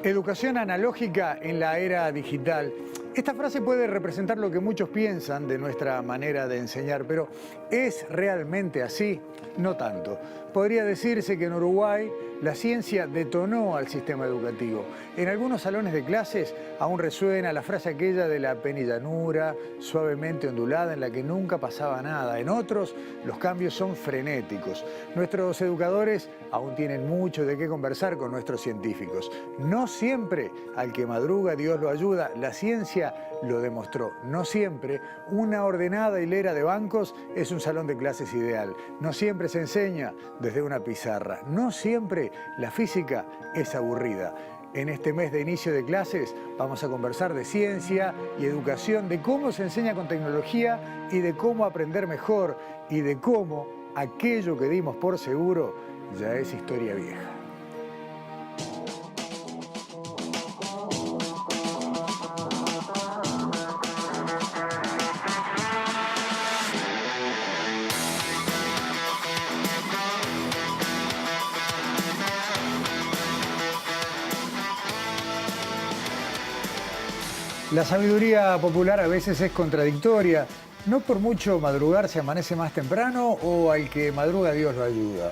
Educación analógica en la era digital. Esta frase puede representar lo que muchos piensan de nuestra manera de enseñar, pero ¿es realmente así? No tanto. Podría decirse que en Uruguay la ciencia detonó al sistema educativo. En algunos salones de clases aún resuena la frase aquella de la penillanura suavemente ondulada en la que nunca pasaba nada. En otros, los cambios son frenéticos. Nuestros educadores aún tienen mucho de qué conversar con nuestros científicos. No siempre al que madruga Dios lo ayuda. La ciencia lo demostró. No siempre una ordenada hilera de bancos es un salón de clases ideal. No siempre se enseña desde una pizarra. No siempre la física es aburrida. En este mes de inicio de clases vamos a conversar de ciencia y educación, de cómo se enseña con tecnología y de cómo aprender mejor y de cómo aquello que dimos por seguro ya es historia vieja. La sabiduría popular a veces es contradictoria. No por mucho madrugar se amanece más temprano o al que madruga Dios lo ayuda.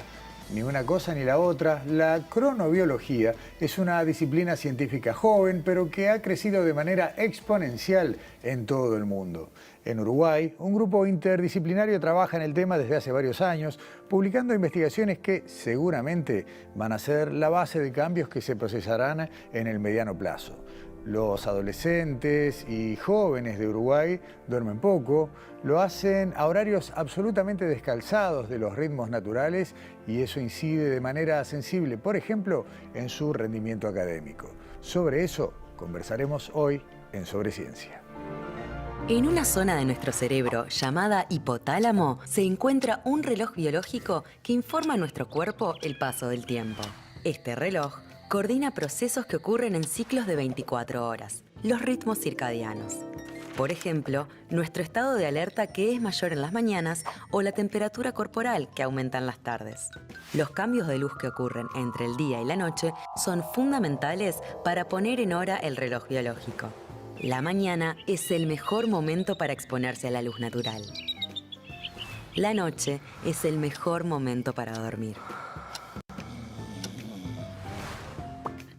Ni una cosa ni la otra. La cronobiología es una disciplina científica joven, pero que ha crecido de manera exponencial en todo el mundo. En Uruguay, un grupo interdisciplinario trabaja en el tema desde hace varios años, publicando investigaciones que seguramente van a ser la base de cambios que se procesarán en el mediano plazo. Los adolescentes y jóvenes de Uruguay duermen poco, lo hacen a horarios absolutamente descalzados de los ritmos naturales y eso incide de manera sensible, por ejemplo, en su rendimiento académico. Sobre eso conversaremos hoy en Sobre Ciencia. En una zona de nuestro cerebro llamada hipotálamo se encuentra un reloj biológico que informa a nuestro cuerpo el paso del tiempo. Este reloj coordina procesos que ocurren en ciclos de 24 horas, los ritmos circadianos. Por ejemplo, nuestro estado de alerta que es mayor en las mañanas o la temperatura corporal que aumenta en las tardes. Los cambios de luz que ocurren entre el día y la noche son fundamentales para poner en hora el reloj biológico. La mañana es el mejor momento para exponerse a la luz natural. La noche es el mejor momento para dormir.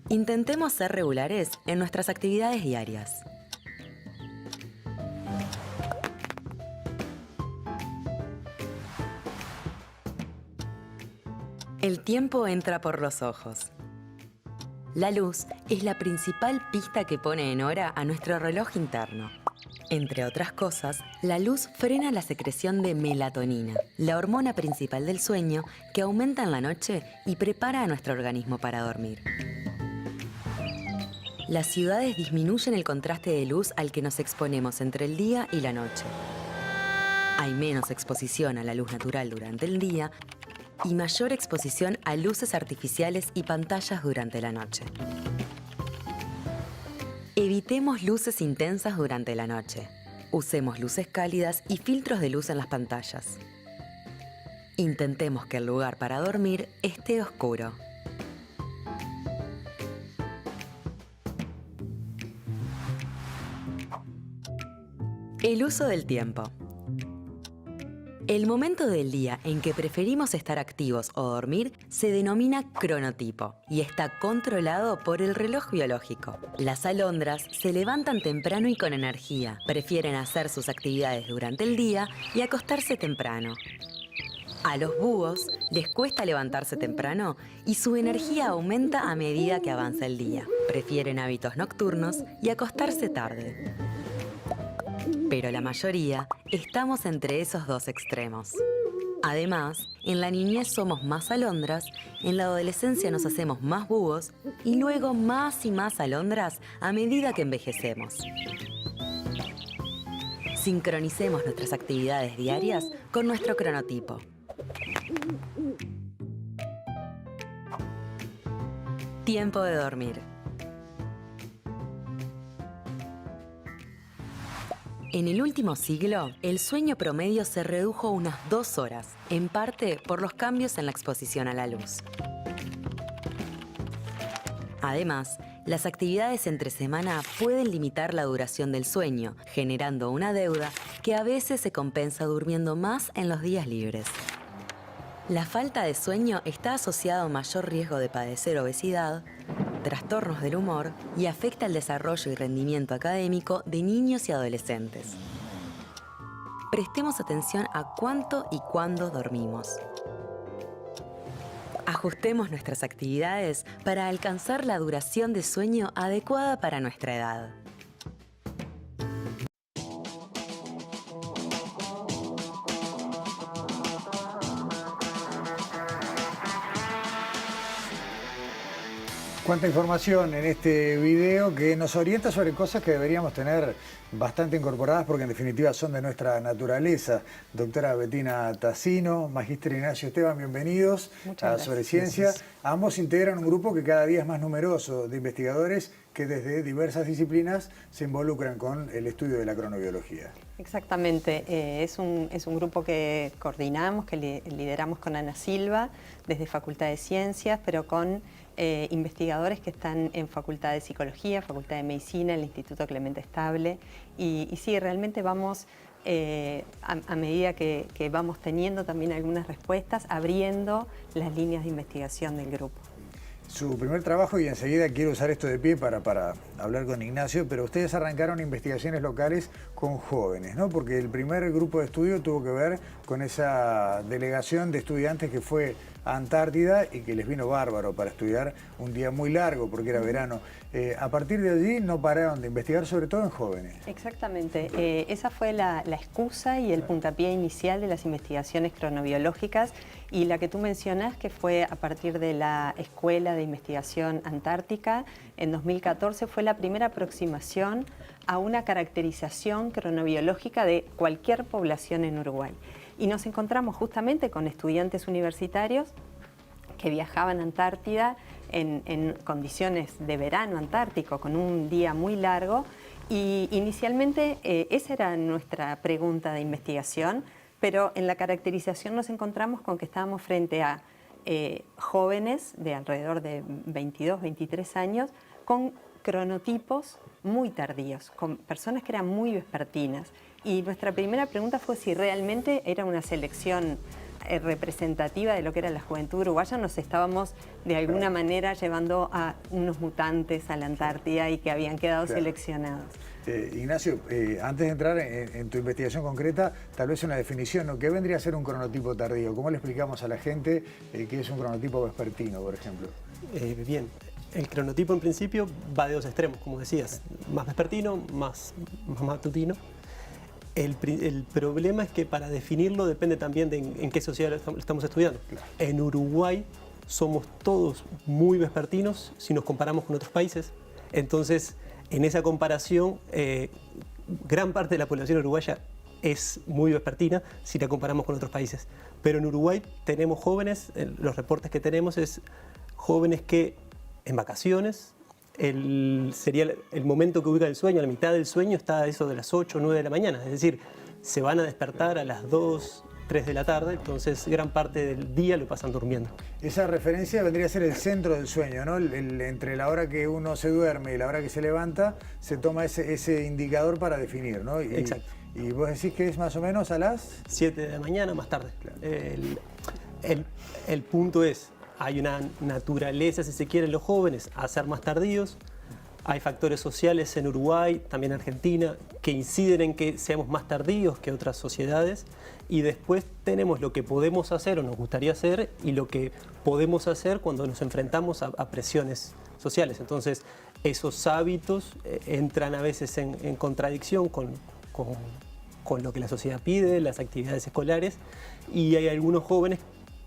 Intentemos ser regulares en nuestras actividades diarias. El tiempo entra por los ojos. La luz es la principal pista que pone en hora a nuestro reloj interno. Entre otras cosas, la luz frena la secreción de melatonina, la hormona principal del sueño que aumenta en la noche y prepara a nuestro organismo para dormir. Las ciudades disminuyen el contraste de luz al que nos exponemos entre el día y la noche. Hay menos exposición a la luz natural durante el día y mayor exposición a luces artificiales y pantallas durante la noche. Evitemos luces intensas durante la noche. Usemos luces cálidas y filtros de luz en las pantallas. Intentemos que el lugar para dormir esté oscuro. El uso del tiempo. El momento del día en que preferimos estar activos o dormir se denomina cronotipo y está controlado por el reloj biológico. Las alondras se levantan temprano y con energía, prefieren hacer sus actividades durante el día y acostarse temprano. A los búhos les cuesta levantarse temprano y su energía aumenta a medida que avanza el día. Prefieren hábitos nocturnos y acostarse tarde. Pero la mayoría estamos entre esos dos extremos. Además, en la niñez somos más alondras, en la adolescencia nos hacemos más búhos y luego más y más alondras a medida que envejecemos. Sincronicemos nuestras actividades diarias con nuestro cronotipo. Tiempo de dormir. En el último siglo, el sueño promedio se redujo unas 2 horas, en parte por los cambios en la exposición a la luz. Además, Las actividades entre semana pueden limitar la duración del sueño, generando una deuda que a veces se compensa durmiendo más en los días libres. La falta de sueño está asociada a un mayor riesgo de padecer obesidad, trastornos del humor y afecta el desarrollo y rendimiento académico de niños y adolescentes. Prestemos atención a cuánto y cuándo dormimos. Ajustemos nuestras actividades para alcanzar la duración de sueño adecuada para nuestra edad. Cuánta información en este video que nos orienta sobre cosas que deberíamos tener bastante incorporadas porque en definitiva son de nuestra naturaleza. Doctora Bettina Tassino, Magíster Ignacio Esteban, bienvenidos a Sobre Ciencia. Ambos integran un grupo que cada día es más numeroso de investigadores que desde diversas disciplinas se involucran con el estudio de la cronobiología. Exactamente, es un grupo que coordinamos, que lideramos con Ana Silva desde Facultad de Ciencias, pero con investigadores que están en Facultad de Psicología, Facultad de Medicina, el Instituto Clemente Estable, y sí, realmente vamos, a medida que vamos teniendo también algunas respuestas, abriendo las líneas de investigación del grupo. Su primer trabajo, y enseguida quiero usar esto de pie para hablar con Ignacio, pero ustedes arrancaron investigaciones locales con jóvenes, ¿no? Porque el primer grupo de estudio tuvo que ver con esa delegación de estudiantes que fue a Antártida y que les vino bárbaro para estudiar un día muy largo porque era verano. A partir de allí no pararon de investigar, sobre todo en jóvenes. Exactamente, esa fue la excusa y el puntapié inicial de las investigaciones cronobiológicas, y la que tú mencionas, que fue a partir de la Escuela de Investigación Antártica, en 2014 fue la primera aproximación a una caracterización cronobiológica de cualquier población en Uruguay. Y nos encontramos justamente con estudiantes universitarios que viajaban a Antártida en condiciones de verano antártico, con un día muy largo, y inicialmente esa era nuestra pregunta de investigación, pero en la caracterización nos encontramos con que estábamos frente a jóvenes de alrededor de 22, 23 años, con cronotipos muy tardíos, con personas que eran muy vespertinas. Y nuestra primera pregunta fue si realmente era una selección representativa de lo que era la juventud uruguaya. Nos estábamos de alguna manera llevando a unos mutantes a la Antártida y que habían quedado seleccionados. Ignacio, antes de entrar en tu investigación concreta, tal vez una definición, ¿no? ¿Qué vendría a ser un cronotipo tardío? ¿Cómo le explicamos a la gente qué es un cronotipo vespertino, por ejemplo? Bien, el cronotipo en principio va de dos extremos, como decías, más vespertino, más matutino. El problema es que para definirlo depende también de en qué sociedad lo estamos estudiando. Claro. En Uruguay somos todos muy vespertinos si nos comparamos con otros países. Entonces, en esa comparación, gran parte de la población uruguaya es muy vespertina si la comparamos con otros países. Pero en Uruguay tenemos jóvenes, los reportes que tenemos es jóvenes que en vacaciones, sería el momento que ubica el sueño, la mitad del sueño está a eso de las 8 o 9 de la mañana, es decir, se van a despertar a las 2, 3 de la tarde, entonces gran parte del día lo pasan durmiendo. Esa referencia vendría a ser el centro del sueño, ¿no? Entre la hora que uno se duerme y la hora que se levanta, se toma ese indicador para definir, ¿no? Exacto. Y vos decís que es más o menos a las 7 de la mañana, más tarde. Claro. El punto es, hay una naturaleza, si se quiere, en los jóvenes a ser más tardíos. Hay factores sociales en Uruguay, también en Argentina, que inciden en que seamos más tardíos que otras sociedades. Y después tenemos lo que podemos hacer o nos gustaría hacer y lo que podemos hacer cuando nos enfrentamos a presiones sociales. Entonces, esos hábitos entran a veces en contradicción con lo que la sociedad pide, las actividades escolares, y hay algunos jóvenes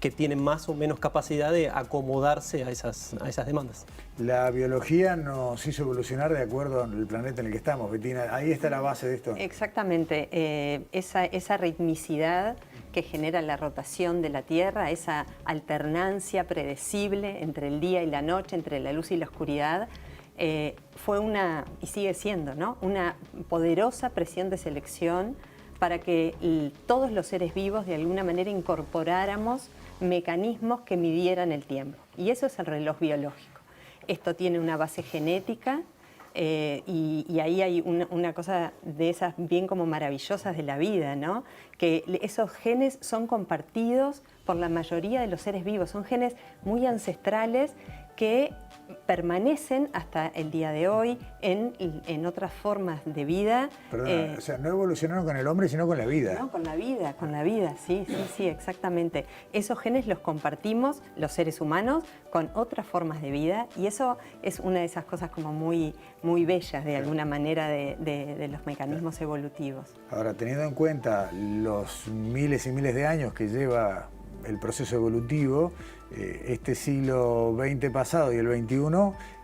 que tienen más o menos capacidad de acomodarse a esas demandas. La biología nos hizo evolucionar de acuerdo al planeta en el que estamos, Bettina. Ahí está la base de esto. Exactamente. Esa ritmicidad que genera la rotación de la Tierra, esa alternancia predecible entre el día y la noche, entre la luz y la oscuridad, fue y sigue siendo, ¿no?, una poderosa presión de selección para que todos los seres vivos de alguna manera incorporáramos mecanismos que midieran el tiempo. Y eso es el reloj biológico. Esto tiene una base genética. Y ahí hay una cosa de esas bien como maravillosas de la vida, ¿no? Que esos genes son compartidos por la mayoría de los seres vivos, son genes muy ancestrales que permanecen hasta el día de hoy en otras formas de vida. Perdona, o sea, no evolucionaron con el hombre, sino con la vida. No, con la vida, sí, exactamente. Esos genes los compartimos los seres humanos con otras formas de vida y eso es una de esas cosas como muy bellas de alguna manera de los mecanismos evolutivos. Ahora, teniendo en cuenta los miles y miles de años que lleva el proceso evolutivo, este siglo XX pasado y el XXI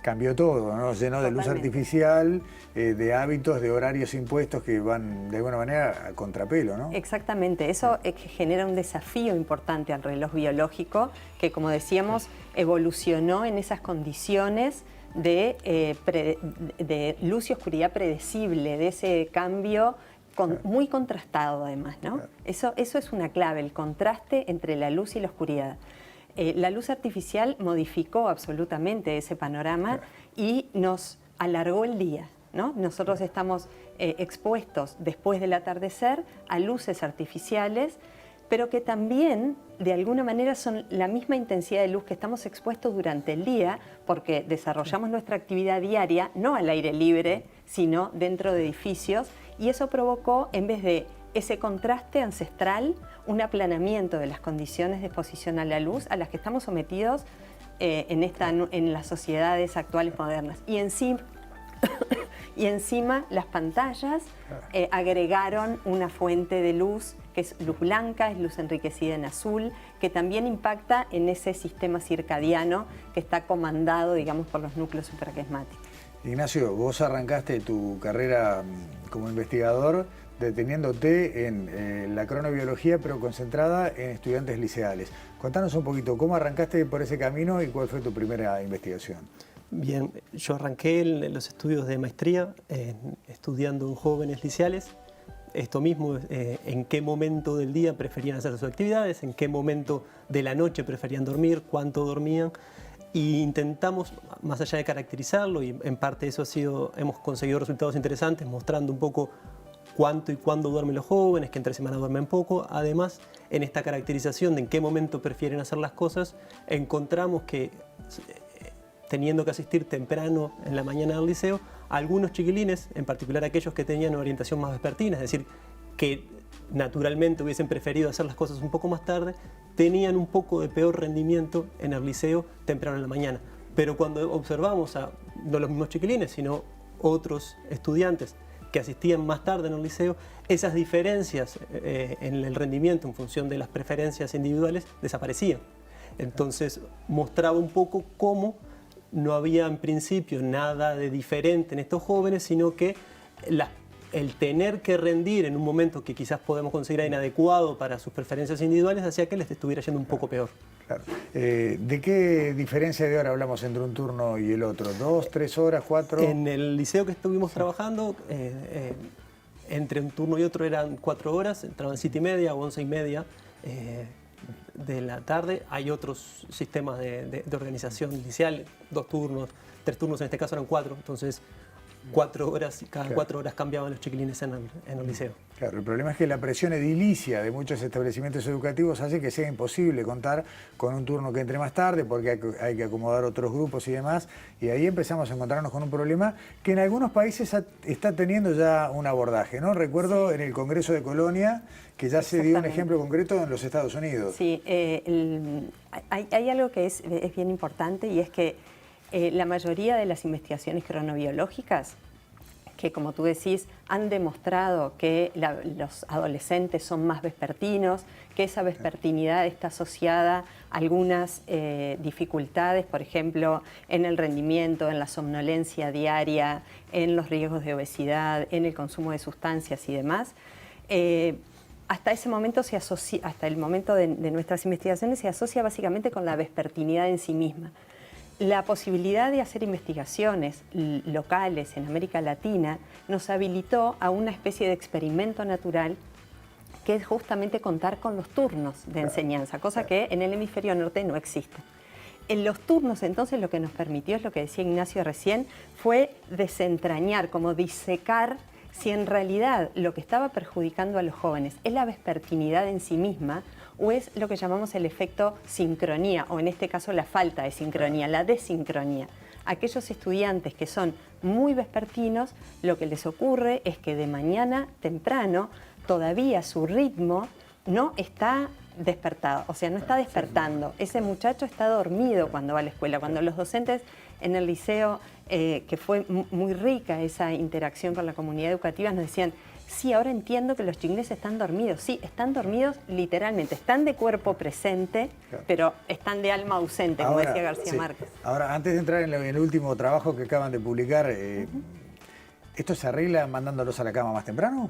cambió todo, ¿no? Llenó de luz artificial, de hábitos, de horarios impuestos que van de alguna manera a contrapelo, ¿no? Exactamente, eso genera un desafío importante al reloj biológico que, como decíamos, evolucionó en esas condiciones de luz y oscuridad predecible, de ese cambio muy contrastado además, ¿no? Claro. Eso es una clave, el contraste entre la luz y la oscuridad. La luz artificial modificó absolutamente ese panorama y nos alargó el día, ¿no? Nosotros estamos expuestos después del atardecer a luces artificiales, pero que también de alguna manera son la misma intensidad de luz que estamos expuestos durante el día, porque desarrollamos nuestra actividad diaria no al aire libre, sino dentro de edificios, y eso provocó, en vez de ese contraste ancestral, un aplanamiento de las condiciones de exposición a la luz a las que estamos sometidos en las sociedades actuales modernas. Y encima las pantallas agregaron una fuente de luz que es luz blanca, es luz enriquecida en azul, que también impacta en ese sistema circadiano que está comandado, digamos, por los núcleos supraquiasmáticos. Ignacio, vos arrancaste tu carrera como investigador deteniéndote en la cronobiología, pero concentrada en estudiantes liceales. Contanos un poquito, ¿cómo arrancaste por ese camino y cuál fue tu primera investigación? Bien, yo arranqué en los estudios de maestría estudiando en jóvenes liceales. Esto mismo, en qué momento del día preferían hacer sus actividades, en qué momento de la noche preferían dormir, cuánto dormían. Y intentamos, más allá de caracterizarlo, y en parte eso ha sido, hemos conseguido resultados interesantes mostrando un poco cuánto y cuándo duermen los jóvenes, que entre semana duermen poco. Además, en esta caracterización de en qué momento prefieren hacer las cosas, encontramos que, teniendo que asistir temprano en la mañana al liceo, algunos chiquilines, en particular aquellos que tenían una orientación más vespertina, es decir, que naturalmente hubiesen preferido hacer las cosas un poco más tarde, tenían un poco de peor rendimiento en el liceo temprano en la mañana. Pero cuando observamos a no los mismos chiquilines, sino otros estudiantes que asistían más tarde en el liceo, esas diferencias en el rendimiento en función de las preferencias individuales desaparecían. Entonces mostraba un poco cómo no había en principio nada de diferente en estos jóvenes, sino que el tener que rendir en un momento que quizás podemos considerar inadecuado para sus preferencias individuales hacía que les estuviera yendo un poco peor. Claro. ¿De qué diferencia de hora hablamos entre un turno y el otro? ¿2, 3 horas, 4? En el liceo que estuvimos trabajando, entre un turno y otro eran 4 horas, entraban 7:30 o 11:30 de la tarde. Hay otros sistemas de organización liceal, 2 turnos, 3 turnos, en este caso eran 4, entonces 4 horas, cada 4 horas cambiaban los chiquilines en el liceo. Claro, el problema es que la presión edilicia de muchos establecimientos educativos hace que sea imposible contar con un turno que entre más tarde porque hay que acomodar otros grupos y demás, y ahí empezamos a encontrarnos con un problema que en algunos países está teniendo ya un abordaje, ¿no? Recuerdo en el Congreso de Colonia que ya se dio un ejemplo concreto en los Estados Unidos. Sí, hay algo que es bien importante y es que la mayoría de las investigaciones cronobiológicas, que como tú decís, han demostrado que los adolescentes son más vespertinos, que esa vespertinidad está asociada a algunas dificultades, por ejemplo, en el rendimiento, en la somnolencia diaria, en los riesgos de obesidad, en el consumo de sustancias y demás. Hasta ese momento hasta el momento de nuestras investigaciones se asocia básicamente con la vespertinidad en sí misma. La posibilidad de hacer investigaciones locales en América Latina nos habilitó a una especie de experimento natural que es justamente contar con los turnos de enseñanza, cosa que en el hemisferio norte no existe. En los turnos, entonces, lo que nos permitió, es lo que decía Ignacio recién, fue desentrañar, como disecar si en realidad lo que estaba perjudicando a los jóvenes es la vespertinidad en sí misma o es lo que llamamos el efecto sincronía, o en este caso la falta de sincronía, la desincronía. Aquellos estudiantes que son muy vespertinos, lo que les ocurre es que de mañana temprano todavía su ritmo no está despertado, o sea, no está despertando. Ese muchacho está dormido cuando va a la escuela. Cuando los docentes en el liceo, que fue muy rica esa interacción con la comunidad educativa, nos decían, sí, ahora entiendo que los chiquilines están dormidos. Sí, están dormidos literalmente, están de cuerpo presente, claro, pero están de alma ausente, como decía García Márquez. Ahora, antes de entrar en el último trabajo que acaban de publicar, ¿esto se arregla mandándolos a la cama más temprano?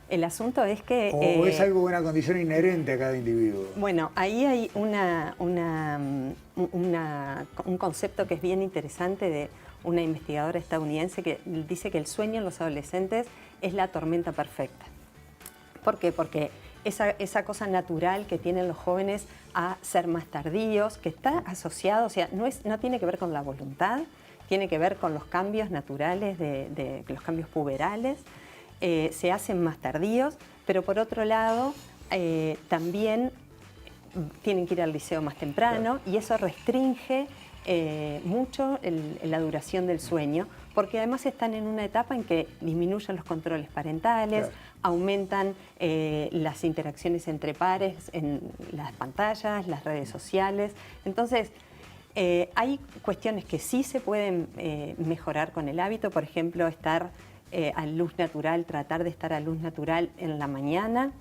El asunto es que... ¿O es algo, una condición inherente a cada individuo? Bueno, ahí hay un concepto que es bien interesante de una investigadora estadounidense que dice que el sueño en los adolescentes es la tormenta perfecta. ¿Por qué? Porque esa cosa natural que tienen los jóvenes a ser más tardíos, que está asociado, o sea, no tiene que ver con la voluntad, tiene que ver con los cambios naturales, los cambios puberales, se hacen más tardíos, pero por otro lado también tienen que ir al liceo más temprano, claro, y eso restringe mucho la duración del sueño, porque además están en una etapa en que disminuyen los controles parentales, claro, aumentan las interacciones entre pares en las pantallas, las redes sociales. Entonces, hay cuestiones que sí se pueden mejorar con el hábito, por ejemplo, estar a luz natural, tratar de estar a luz natural en la mañana.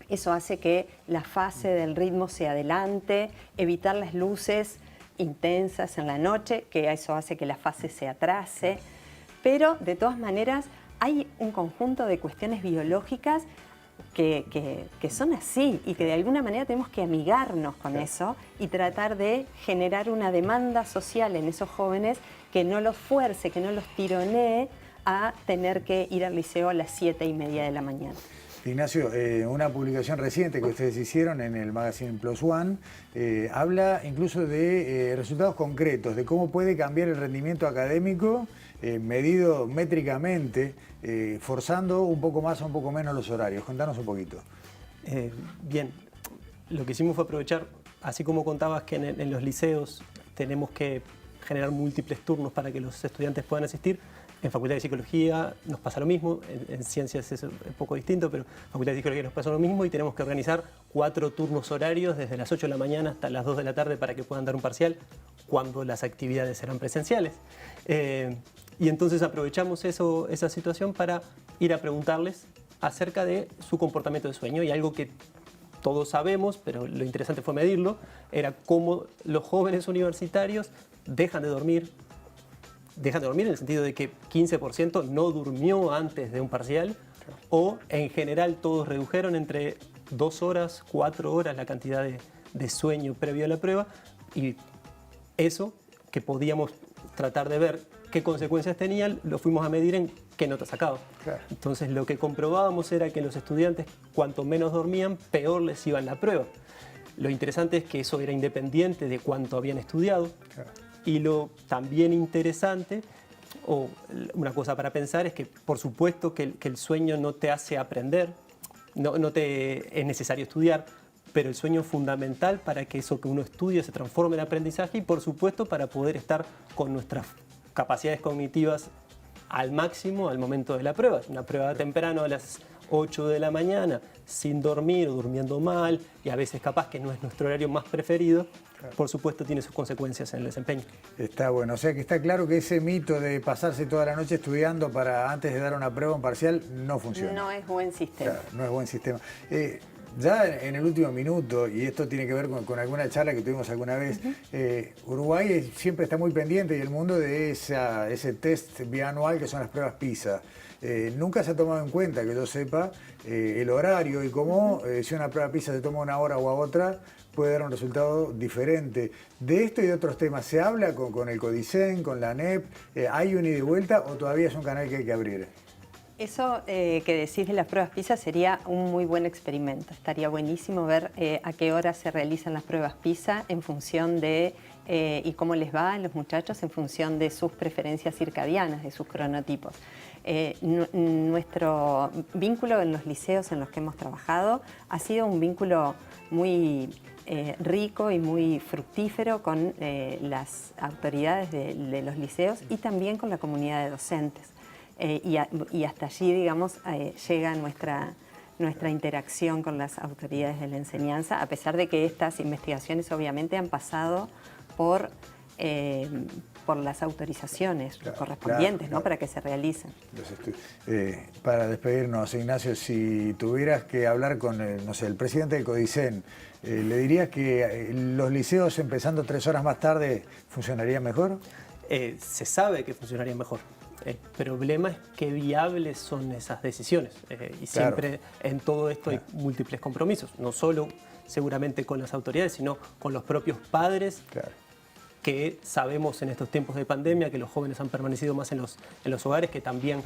Eso hace que la fase del ritmo se adelante, evitar las luces intensas en la noche, que eso hace que la fase se atrase. Pero, de todas maneras, hay un conjunto de cuestiones biológicas que son así y que de alguna manera tenemos que amigarnos con eso y tratar de generar una demanda social en esos jóvenes que no los fuerce, que no los tironee a tener que ir al liceo a las 7:30 de la mañana. Ignacio, una publicación reciente que ustedes hicieron en el magazine Plus One habla incluso de resultados concretos, de cómo puede cambiar el rendimiento académico medido métricamente, forzando un poco más o un poco menos los horarios. Contanos un poquito. Bien, lo que hicimos fue aprovechar, así como contabas que en los liceos tenemos que generar múltiples turnos para que los estudiantes puedan asistir. En Facultad de Psicología nos pasa lo mismo, en Ciencias es un poco distinto, pero en Facultad de Psicología nos pasa lo mismo y tenemos que organizar 4 turnos horarios desde las 8 de la mañana hasta las 2 de la tarde para que puedan dar un parcial cuando las actividades serán presenciales. Y entonces aprovechamos esa situación para ir a preguntarles acerca de su comportamiento de sueño, y algo que todos sabemos, pero lo interesante fue medirlo, era cómo los jóvenes universitarios dejan de dormir en el sentido de que 15% no durmió antes de un parcial, o en general todos redujeron entre 2 horas, 4 horas la cantidad de sueño previo a la prueba, y eso que podíamos tratar de ver qué consecuencias tenían, lo fuimos a medir en qué nota sacaba. Claro. Entonces lo que comprobábamos era que los estudiantes, cuanto menos dormían, peor les iba en la prueba. Lo interesante es que eso era independiente de cuánto habían estudiado. Claro. Y lo también interesante, o una cosa para pensar, es que por supuesto que el sueño no te hace aprender, no te es necesario estudiar, pero el sueño es fundamental para que eso que uno estudia se transforme en aprendizaje y por supuesto para poder estar con nuestras capacidades cognitivas al máximo al momento de la prueba. Una prueba temprano a las 8 de la mañana, sin dormir o durmiendo mal, y a veces capaz que no es nuestro horario más preferido, claro, por supuesto tiene sus consecuencias en el desempeño. Está bueno, o sea que está claro que ese mito de pasarse toda la noche estudiando para antes de dar una prueba, un parcial, no funciona. No es buen sistema. Claro, no es buen sistema. Ya en el último minuto, y esto tiene que ver con alguna charla que tuvimos alguna vez, Uruguay siempre está muy pendiente, y el mundo, de ese test bianual que son las pruebas PISA. Nunca se ha tomado en cuenta, que yo sepa, el horario y cómo si una prueba PISA se toma una hora o a otra puede dar un resultado diferente. De esto y de otros temas, ¿se habla con el CODICEN, con la ANEP? ¿Hay un ida y vuelta o todavía es un canal que hay que abrir? Eso que decís de las pruebas PISA sería un muy buen experimento. Estaría buenísimo ver a qué hora se realizan las pruebas PISA en función de y cómo les va a los muchachos en función de sus preferencias circadianas, de sus cronotipos. Nuestro vínculo en los liceos en los que hemos trabajado ha sido un vínculo muy rico y muy fructífero con las autoridades de los liceos y también con la comunidad de docentes. Y hasta allí, digamos, llega nuestra interacción con las autoridades de la enseñanza, a pesar de que estas investigaciones obviamente han pasado por las autorizaciones correspondientes, ¿no? Para que se realicen. Para despedirnos, Ignacio, si tuvieras que hablar con no sé, el presidente del CODICEN, ¿le dirías que los liceos empezando 3 horas más tarde funcionarían mejor? Se sabe que funcionaría mejor. El problema es qué viables son esas decisiones. Y siempre en todo esto hay múltiples compromisos, no solo seguramente con las autoridades, sino con los propios padres, que sabemos en estos tiempos de pandemia que los jóvenes han permanecido más en los hogares, que también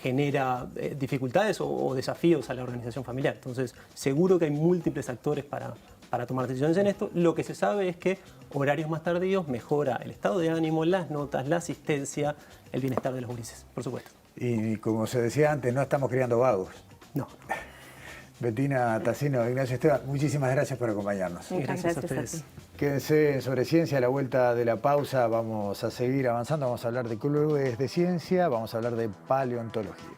genera dificultades o desafíos a la organización familiar. Entonces, seguro que hay múltiples actores para tomar decisiones en esto. Lo que se sabe es que horarios más tardíos mejora el estado de ánimo, las notas, la asistencia, el bienestar de los gurises, por supuesto. Y como se decía antes, no estamos criando vagos. No. Bettina Tassino, Ignacio Esteban, muchísimas gracias por acompañarnos. Muchas gracias a ustedes. Quédense en Sobre Ciencia, a la vuelta de la pausa vamos a seguir avanzando, vamos a hablar de clubes de ciencia, vamos a hablar de paleontología.